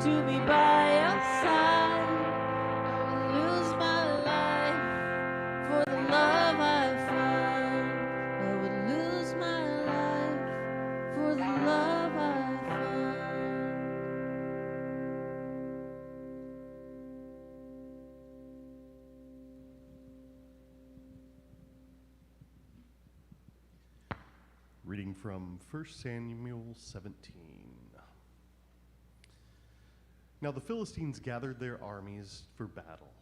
To be by your side, I would lose my life for the love I found. I would lose my life for the love I found. Reading from 1 Samuel 17. Now the Philistines gathered their armies for battle.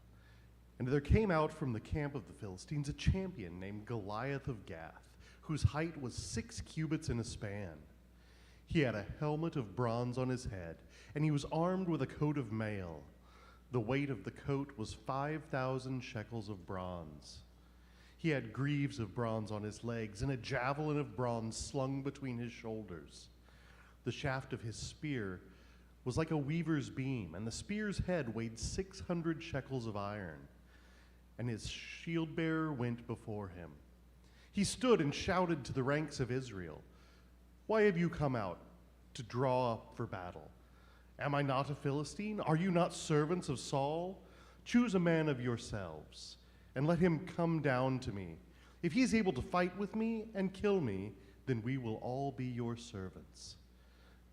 And there came out from the camp of the Philistines a champion named Goliath of Gath, whose height was 6 cubits and a span. He had a helmet of bronze on his head, and he was armed with a coat of mail. The weight of the coat was 5,000 shekels of bronze. He had greaves of bronze on his legs, and a javelin of bronze slung between his shoulders. The shaft of his spear was like a weaver's beam, and the spear's head weighed 600 shekels of iron. And his shield-bearer went before him. He stood and shouted to the ranks of Israel, "Why have you come out to draw up for battle? Am I not a Philistine? Are you not servants of Saul? Choose a man of yourselves, and let him come down to me. If he is able to fight with me and kill me, then we will all be your servants.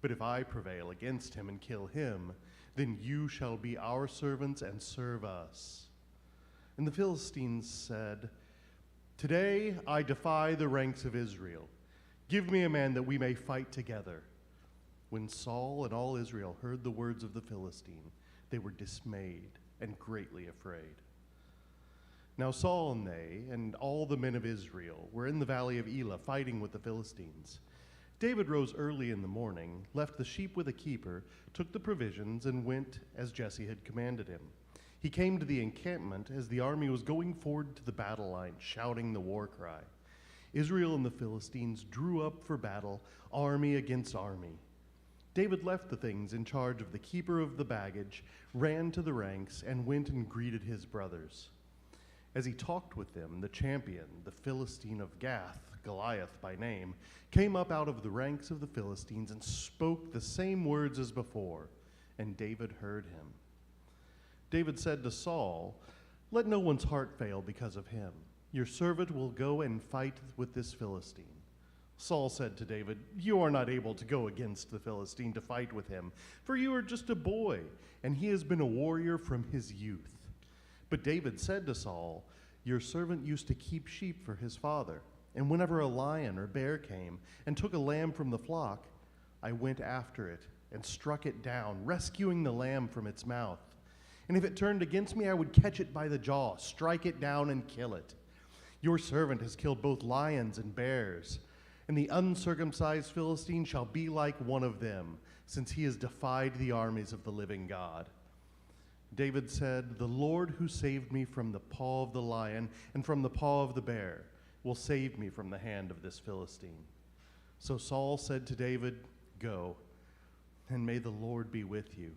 But if I prevail against him and kill him, then you shall be our servants and serve us." And the Philistines said, "Today I defy the ranks of Israel. Give me a man that we may fight together." When Saul and all Israel heard the words of the Philistine, they were dismayed and greatly afraid. Now Saul and they and all the men of Israel were in the valley of Elah fighting with the Philistines. David rose early in the morning, left the sheep with a keeper, took the provisions, and went as Jesse had commanded him. He came to the encampment as the army was going forward to the battle line, shouting the war cry. Israel and the Philistines drew up for battle, army against army. David left the things in charge of the keeper of the baggage, ran to the ranks, and went and greeted his brothers. As he talked with them, the champion, the Philistine of Gath, Goliath by name, came up out of the ranks of the Philistines and spoke the same words as before, and David heard him. David said to Saul, "Let no one's heart fail because of him. Your servant will go and fight with this Philistine." Saul said to David, "You are not able to go against the Philistine to fight with him, for you are just a boy, and he has been a warrior from his youth." But David said to Saul, "Your servant used to keep sheep for his father, and whenever a lion or bear came and took a lamb from the flock, I went after it and struck it down, rescuing the lamb from its mouth. And if it turned against me, I would catch it by the jaw, strike it down, and kill it. Your servant has killed both lions and bears, and the uncircumcised Philistine shall be like one of them, since he has defied the armies of the living God." David said, "The Lord who saved me from the paw of the lion and from the paw of the bear will save me from the hand of this Philistine." So Saul said to David, "Go, and may the Lord be with you."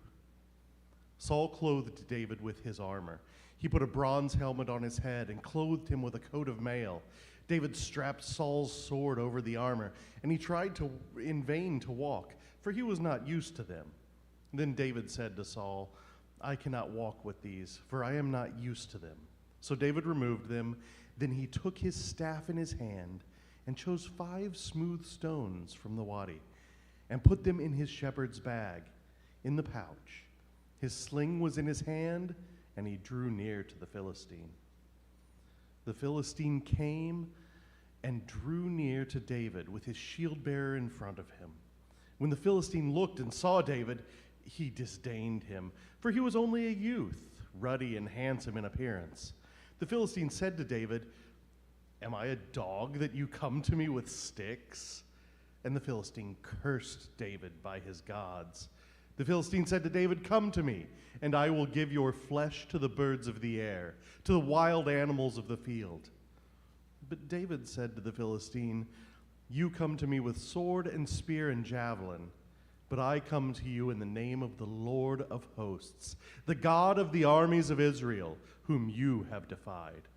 Saul clothed David with his armor. He put a bronze helmet on his head and clothed him with a coat of mail. David strapped Saul's sword over the armor, and he tried in vain to walk, for he was not used to them. Then David said to Saul, "I cannot walk with these, for I am not used to them." So David removed them. Then he took his staff in his hand and chose 5 smooth stones from the wadi and put them in his shepherd's bag, in the pouch. His sling was in his hand, and he drew near to the Philistine. The Philistine came and drew near to David with his shield-bearer in front of him. When the Philistine looked and saw David, he disdained him, for he was only a youth, ruddy and handsome in appearance. The Philistine said to David, "Am I a dog that you come to me with sticks?" And the Philistine cursed David by his gods. The Philistine said to David, "Come to me, and I will give your flesh to the birds of the air, to the wild animals of the field." But David said to the Philistine, "You come to me with sword and spear and javelin, but I come to you in the name of the Lord of hosts, the God of the armies of Israel, whom you have defied.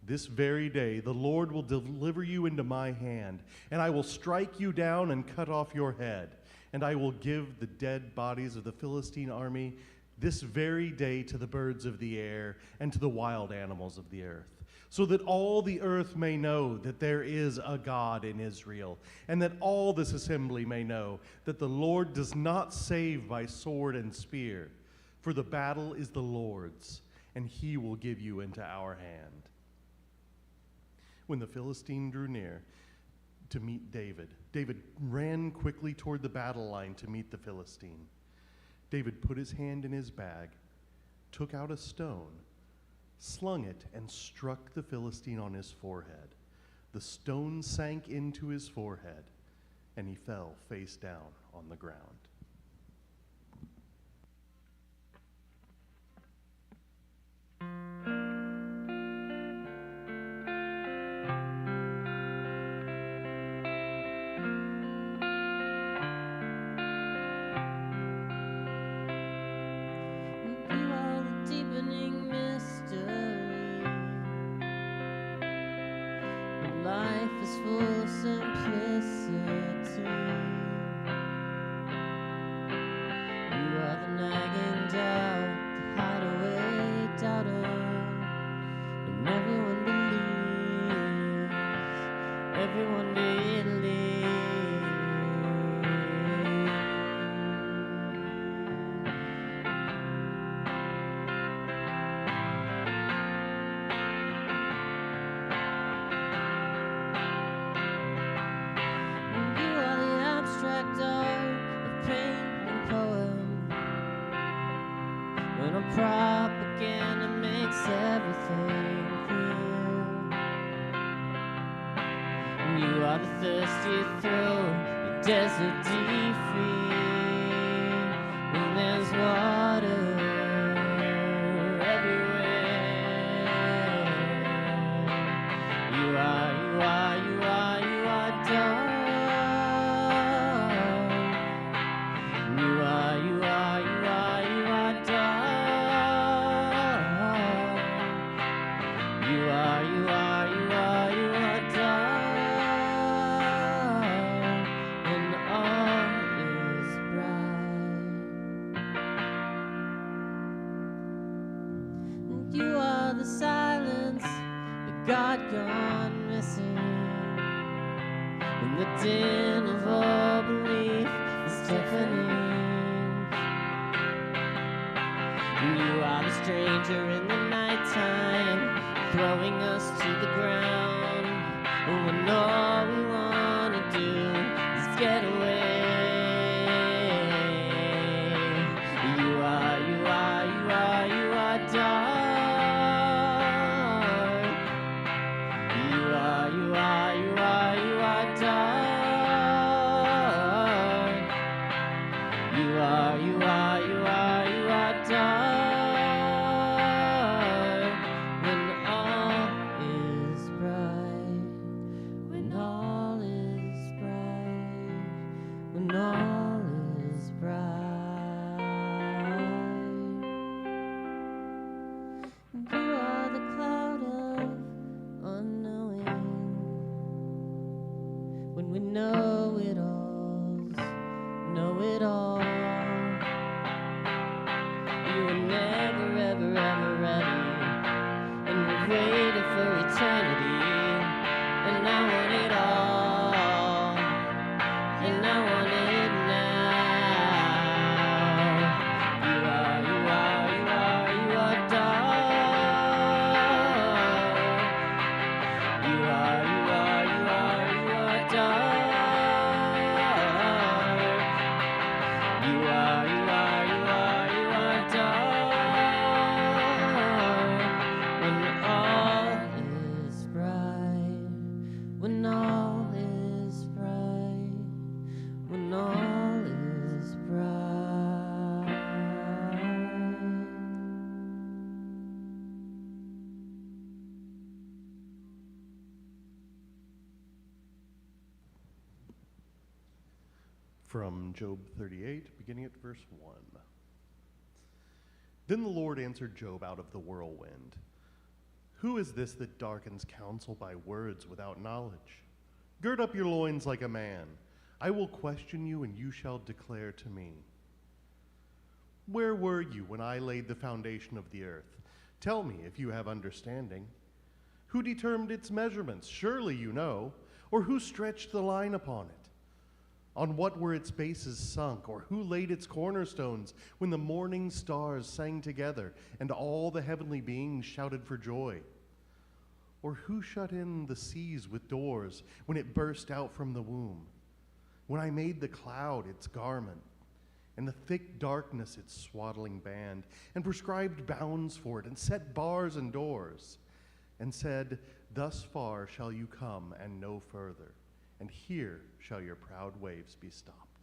This very day the Lord will deliver you into my hand, and I will strike you down and cut off your head, and I will give the dead bodies of the Philistine army this very day to the birds of the air and to the wild animals of the earth, so that all the earth may know that there is a God in Israel, and that all this assembly may know that the Lord does not save by sword and spear, for the battle is the Lord's, and he will give you into our hand." When the Philistine drew near to meet David, David ran quickly toward the battle line to meet the Philistine. David put his hand in his bag, took out a stone, slung it, and struck the Philistine on his forehead. The stone sank into his forehead, and he fell face down on the ground. You are the deepening mystery. When life is full of simplicity. You are the nagging doubt, the hideaway doubter. When everyone believes, everyone believes. You are the abstract art of paint and poem. When a propaganda makes everything clear. And you are the thirsty through the desert deep free. When there's water everywhere. You are dark. You are dark. You are dark. When all is bright. You are the silence, the God gone missing. When the din of all belief is deafening. You are the stranger in the nighttime, throwing us to the ground. When all we want to do is get away. You are dark. You are dark. You are dark. When all is bright. When all is bright. When all is bright. You are the cloud of unknowing. When we know it all, know it all. You were never, ever, ever ready. And we've waited for eternity. And I want it all. And I want it now. You are dark. You are dark. You are dark. When all is bright. When all is bright. When all is bright. From Job 38, beginning at verse 1. Then the Lord answered Job out of the whirlwind. Who is this that darkens counsel by words without knowledge? Gird up your loins like a man. I will question you, and you shall declare to me. Where were you when I laid the foundation of the earth? Tell me if you have understanding. Who determined its measurements? Surely you know. Or who stretched the line upon it? On what were its bases sunk? Or who laid its cornerstones when the morning stars sang together and all the heavenly beings shouted for joy? Or who shut in the seas with doors when it burst out from the womb? When I made the cloud its garment, and the thick darkness its swaddling band, and prescribed bounds for it, and set bars and doors, and said, thus far shall you come and no further, and here shall your proud waves be stopped.